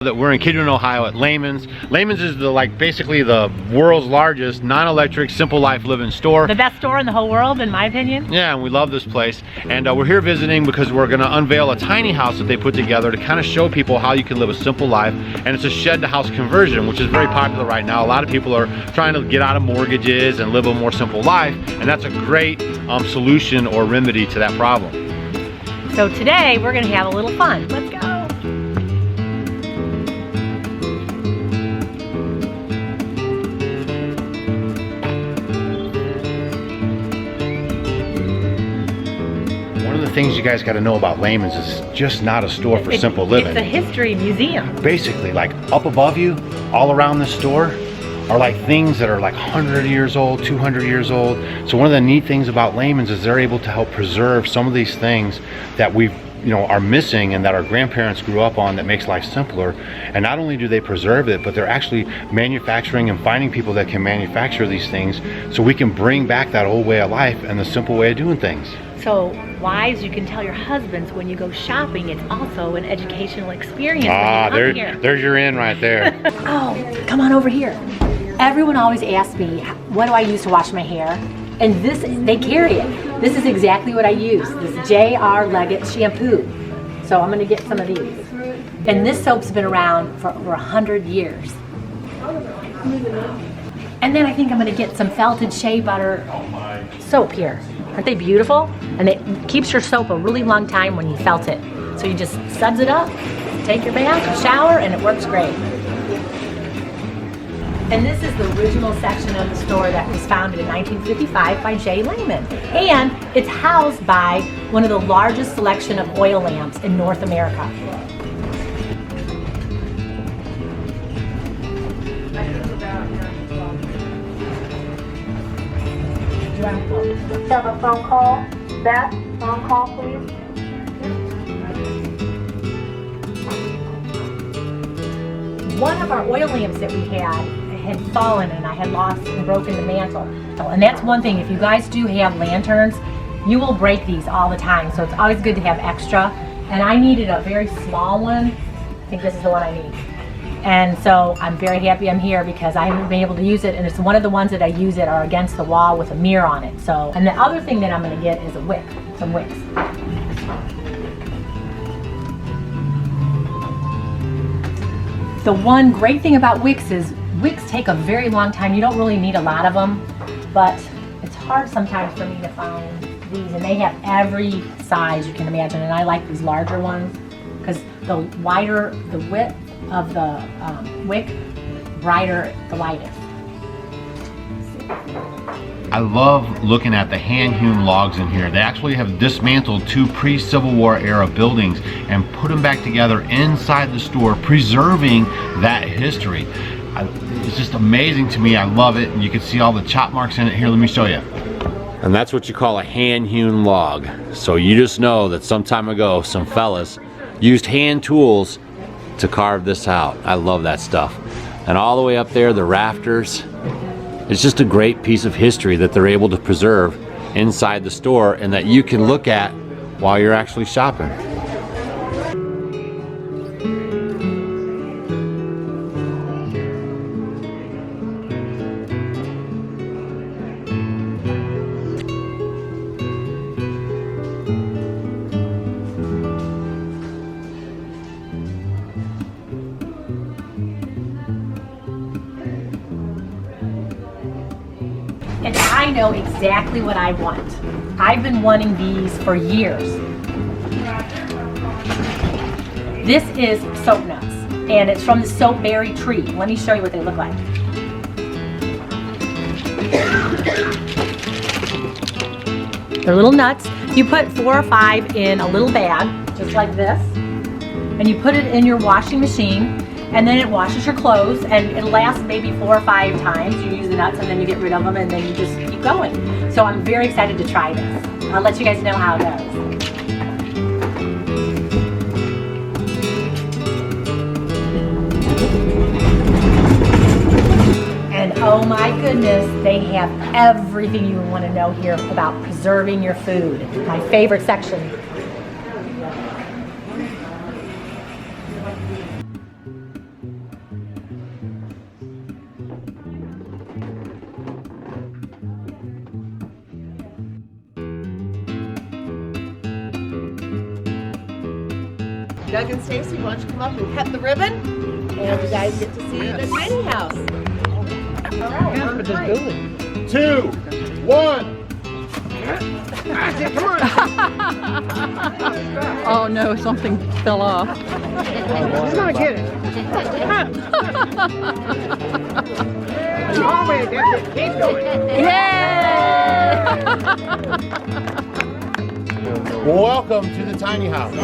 That we're in Kidron, Ohio at LEHMAN'S. LEHMAN'S is basically the world's largest non-electric simple life living store. The best store in the whole world, in my opinion. Yeah, and we love this place. And we're here visiting because we're gonna unveil a tiny house that they put together to kind of show people how you can live a simple life. And it's a shed to house conversion, which is very popular right now. A lot of people are trying to get out of mortgages and live a more simple life. And that's a great solution or remedy to that problem. So today we're gonna have a little fun. Let's go. Things you guys got to know about LEHMAN'S is just not a store for simple living. It's a history museum. Basically, like up above you, all around the store, are like things that are like 100 years old, 200 years old. So one of the neat things about LEHMAN'S is they're able to help preserve some of these things that we've are missing and that our grandparents grew up on, that makes life simpler. And not only do they preserve it, but they're actually manufacturing and finding people that can manufacture these things so we can bring back that old way of life and the simple way of doing things. So wives, you can tell your husbands when you go shopping, it's also an educational experience. There's your in right there. Oh, come on over here. Everyone always asks me, what do I use to wash my hair? And this, they carry it. This is exactly what I use, this J.R. Leggett Shampoo. So I'm gonna get some of these. And this soap's been around for over 100 years. And then I think I'm gonna get some felted shea butter soap here. Aren't they beautiful? And it keeps your soap a really long time when you felt it. So you just suds it up, take your bath, shower, and it works great. And this is the original section of the store that was founded in 1955 by J. Lehman. And it's housed by one of the largest selection of oil lamps in North America. Have a phone call. Beth, phone call, please. One of our oil lamps that we had fallen, and I had lost and broken the mantle. And that's one thing, if you guys do have lanterns, you will break these all the time. So it's always good to have extra. And I needed a very small one. I think this is the one I need. And so I'm very happy I'm here because I haven't been able to use it, and it's one of the ones that I use that are against the wall with a mirror on it. So, and the other thing that I'm gonna get is a wick, some wicks. The one great thing about wicks is wicks take a very long time. You don't really need a lot of them, but it's hard sometimes for me to find these, and they have every size you can imagine, and I like these larger ones because the wider the width of the wick, brighter the light is. I love looking at the hand-hewn logs in here. They actually have dismantled 2 pre-Civil War era buildings and put them back together inside the store, preserving that history. It's just amazing to me. I love it. And you can see all the chop marks in it. Here, let me show you. And that's what you call a hand-hewn log. So you just know that some time ago, some fellas used hand tools to carve this out. I love that stuff. And all the way up there, the rafters. It's just a great piece of history that they're able to preserve inside the store and that you can look at while you're actually shopping. And I know exactly what I want. I've been wanting these for years. This is soap nuts, and it's from the soapberry tree. Let me show you what they look like. They're little nuts. You put 4 or 5 in a little bag, just like this, and you put it in your washing machine, and then it washes your clothes, and it lasts maybe 4 or 5 times. You use the nuts and then you get rid of them, and then you just keep going. So I'm very excited to try this. I'll let you guys know how it goes. And oh my goodness, they have everything you want to know here about preserving your food. My favorite section. Doug and Stacy, why don't you come up and cut the ribbon? And you guys get to see the tiny house. All right, on the building. 2, 1. Oh no, something fell off. He's gonna get it. Oh, wait, that's it. Keep going. Yay! Welcome to the tiny house.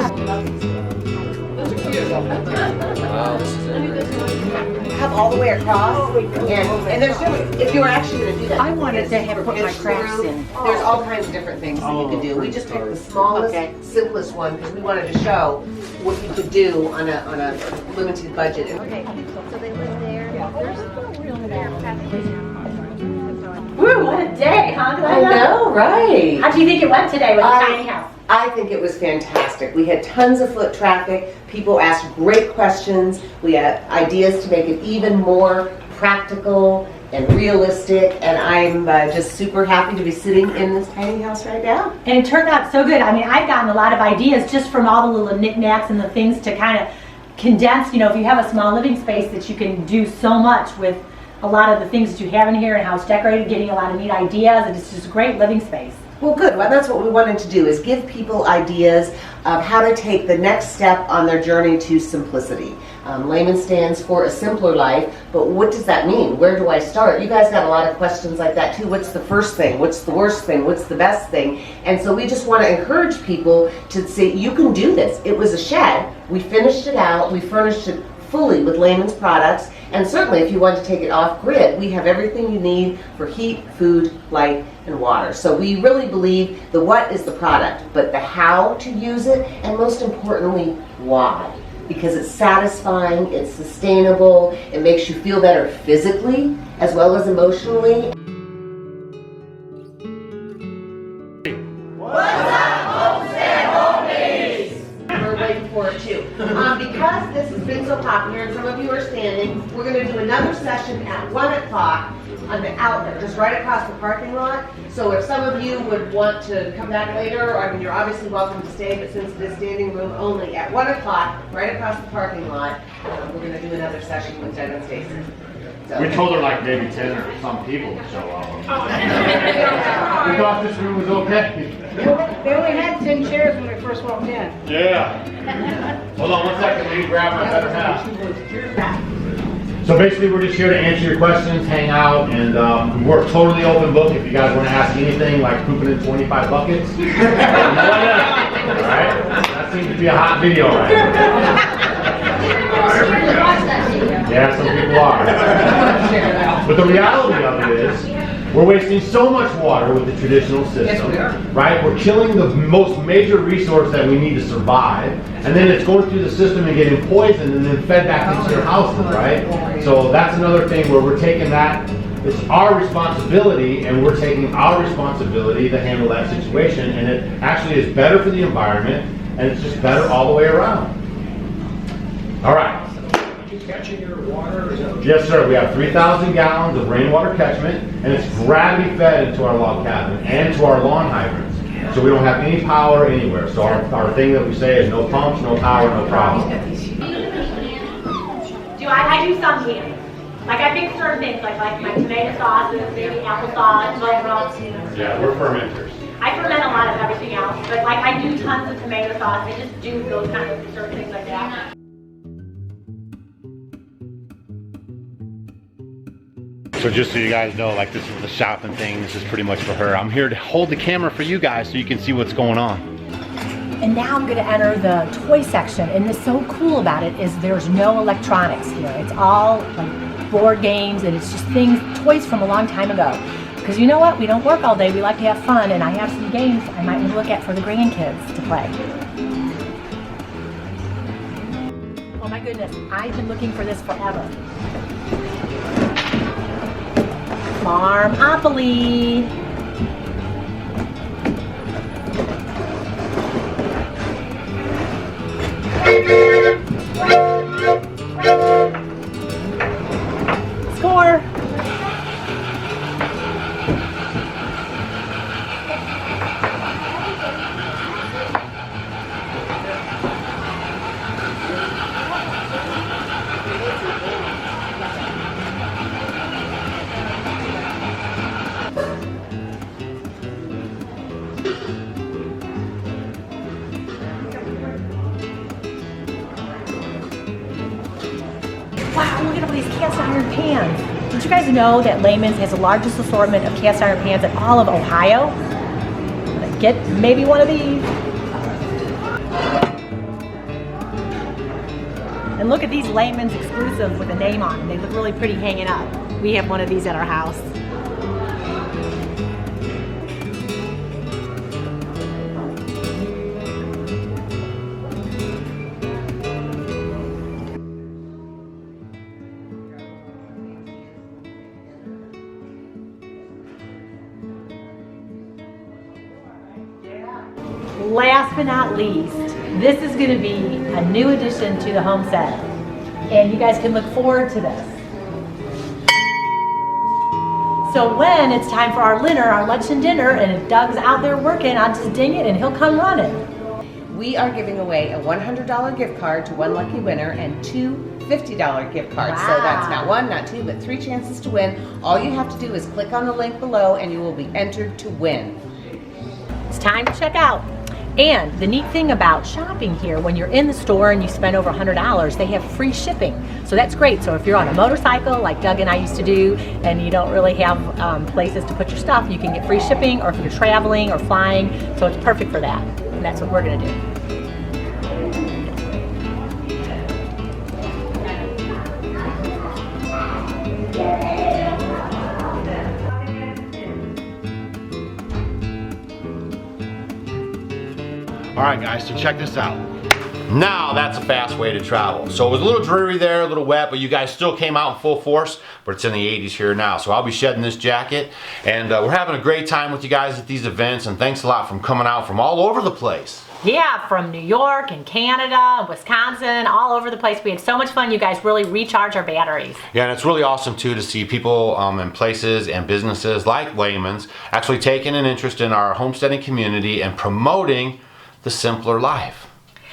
Have all the way across, and there's different, if you were actually going to do that. I wanted to have put my crafts in. There's all kinds of different things that you could do. We just picked the smallest, simplest one because we wanted to show what you could do on a limited budget. Okay. So they live there. Woo, what a day, huh? I know, right? How do you think it went today with the tiny house? I think it was fantastic. We had tons of foot traffic. People asked great questions. We had ideas to make it even more practical and realistic. And I'm just super happy to be sitting in this tiny house right now. And it turned out so good. I mean, I've gotten a lot of ideas just from all the little knickknacks and the things to kind of condense, you know, if you have a small living space that you can do so much with a lot of the things that you have in here and how it's decorated, getting a lot of neat ideas, and it's just a great living space. Well, good. Well, that's what we wanted to do, is give people ideas of how to take the next step on their journey to simplicity. Layman stands for a simpler life, but what does that mean? Where do I start? You guys got a lot of questions like that too. What's the first thing? What's the worst thing? What's the best thing? And so we just want to encourage people to say, you can do this. It was a shed. We finished it out. We furnished it fully with Layman's products. And certainly if you want to take it off grid, we have everything you need for heat, food, light, and water. So we really believe the what is the product, but the how to use it, and most importantly, why. Because it's satisfying, it's sustainable, it makes you feel better physically as well as emotionally. We're waiting for it too. Because this has been so popular and some of you are standing, we're going to do another session at 1 o'clock on the outlet, just right across the parking lot. So if some of you would want to come back later, I mean, you're obviously welcome to stay, but since it is standing room only, at 1 o'clock, right across the parking lot, we're going to do another session with Doug and Stacy. So. We told her like maybe 10 or some people to show up. We thought this room was okay. They only had 10 chairs when we first walked in. Yeah. Hold on 1 second, let me grab my better half. So basically we're just here to answer your questions, hang out, and we're totally open book if you guys want to ask anything like pooping in 25 buckets. Alright? That seems to be a hot video right now. Yeah, some people are. But the reality of it is, we're wasting so much water with the traditional system. Yes, we are. Right? We're killing the most major resource that we need to survive, and then it's going through the system and getting poisoned and then fed back into your houses, right? So that's another thing where we're taking that, it's our responsibility, and we're taking our responsibility to handle that situation, and it actually is better for the environment, and it's just better all the way around. All right. Catching your water? Is that Yes, sir. We have 3,000 gallons of rainwater catchment, and it's gravity fed into our log cabin and to our lawn hydrants. So we don't have any power anywhere. So our thing that we say is no pumps, no power, no problem. I do some candy. Like I pick certain things, like my tomato sauce and maybe applesauce, butter. Yeah, we're fermenters. I ferment a lot of everything else, but like I do tons of tomato sauce. I just do those kind of certain things like that. So just so you guys know, like this is the shopping thing, this is pretty much for her. I'm here to hold the camera for you guys so you can see what's going on. And now I'm going to enter the toy section, and what's so cool about it is there's no electronics here. It's all like board games, and it's just things, toys from a long time ago. Because you know what, we don't work all day, we like to have fun, and I have some games I might look at for the grandkids to play. Oh my goodness, I've been looking for this forever. Farmopoly. Score. Wow, look at all these cast iron pans. Did you guys know that Lehman's has the largest assortment of cast iron pans in all of Ohio? Get maybe one of these. And look at these Lehman's exclusives with a name on them. They look really pretty hanging up. We have one of these at our house. Last but not least, this is going to be a new addition to the homestead, and you guys can look forward to this. So when it's time for our dinner, our lunch and dinner, and if Doug's out there working, I'll just ding it and he'll come running. We are giving away a $100 gift card to one lucky winner and two $50 gift cards. Wow. So that's not one, not two, but 3 chances to win. All you have to do is click on the link below and you will be entered to win. It's time to check out. And the neat thing about shopping here, when you're in the store and you spend over $100, they have free shipping. So that's great. So if you're on a motorcycle, like Doug and I used to do, and you don't really have places to put your stuff, you can get free shipping, or if you're traveling or flying. So it's perfect for that. And that's what we're gonna do. All right, guys, so check this out. Now that's a fast way to travel. So it was a little dreary there, a little wet, but you guys still came out in full force, but it's in the 80s here now. So I'll be shedding this jacket, and we're having a great time with you guys at these events, and thanks a lot for coming out from all over the place. Yeah, from New York and Canada, Wisconsin, all over the place. We had so much fun. You guys really recharge our batteries. Yeah, and it's really awesome too to see people and places and businesses like Lehman's actually taking an interest in our homesteading community and promoting the simpler life.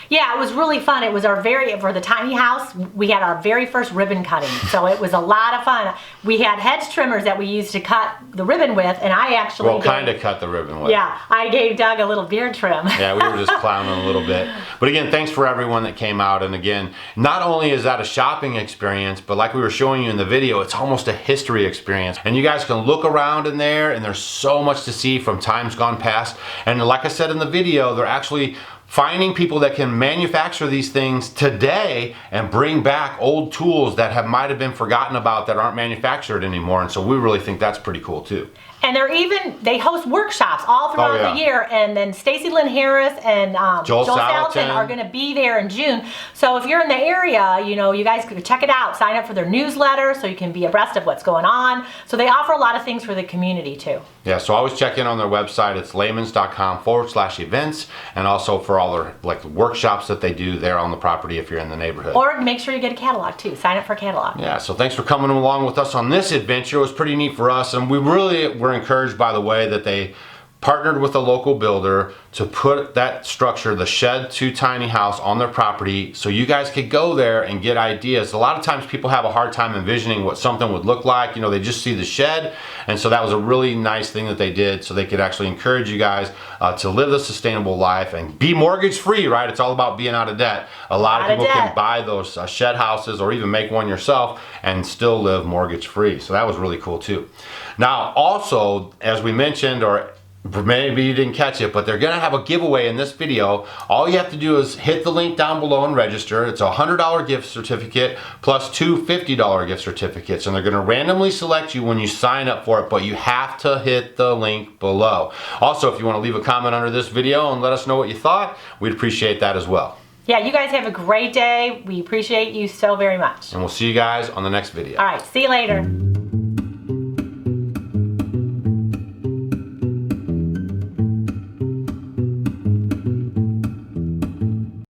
Yeah, it was really fun. It was for the tiny house, we had our very first ribbon cutting. So it was a lot of fun. We had hedge trimmers that we used to cut the ribbon with, and I actually kind of cut the ribbon with. Yeah, I gave Doug a little beard trim. Yeah, we were just clowning a little bit. But again, thanks for everyone that came out. And again, not only is that a shopping experience, but like we were showing you in the video, it's almost a history experience. And you guys can look around in there, and there's so much to see from times gone past. And like I said in the video, they're actually finding people that can manufacture these things today and bring back old tools that might have been forgotten about that aren't manufactured anymore. And so we really think that's pretty cool too. And they host workshops all throughout the year. And then Stacy Lynn Harris and Joel Salatin are going to be there in June. So if you're in the area, you know, you guys could check it out. Sign up for their newsletter so you can be abreast of what's going on. So they offer a lot of things for the community too. Yeah, so always check in on their website. It's lehmans.com/events, and also for all their workshops that they do there on the property if you're in the neighborhood. Or make sure you get a catalog too. Sign up for a catalog. Yeah, so thanks for coming along with us on this adventure. It was pretty neat for us, and we really were encouraged by the way that they partnered with a local builder to put that structure, the shed to tiny house, on their property so you guys could go there and get ideas. A lot of times people have a hard time envisioning what something would look like. You know, they just see the shed, and so that was a really nice thing that they did so they could actually encourage you guys to live the sustainable life and be mortgage free, right? It's all about being out of debt. A lot of people can buy those shed houses or even make one yourself and still live mortgage free. So that was really cool too. Now also, as we mentioned, or maybe you didn't catch it, but they're gonna have a giveaway in this video. All you have to do is hit the link down below and register. It's a $100 gift certificate plus two $50 gift certificates, and they're gonna randomly select you when you sign up for it, but you have to hit the link below. Also, if you wanna leave a comment under this video and let us know what you thought, we'd appreciate that as well. Yeah, you guys have a great day. We appreciate you so very much. And we'll see you guys on the next video. All right, see you later.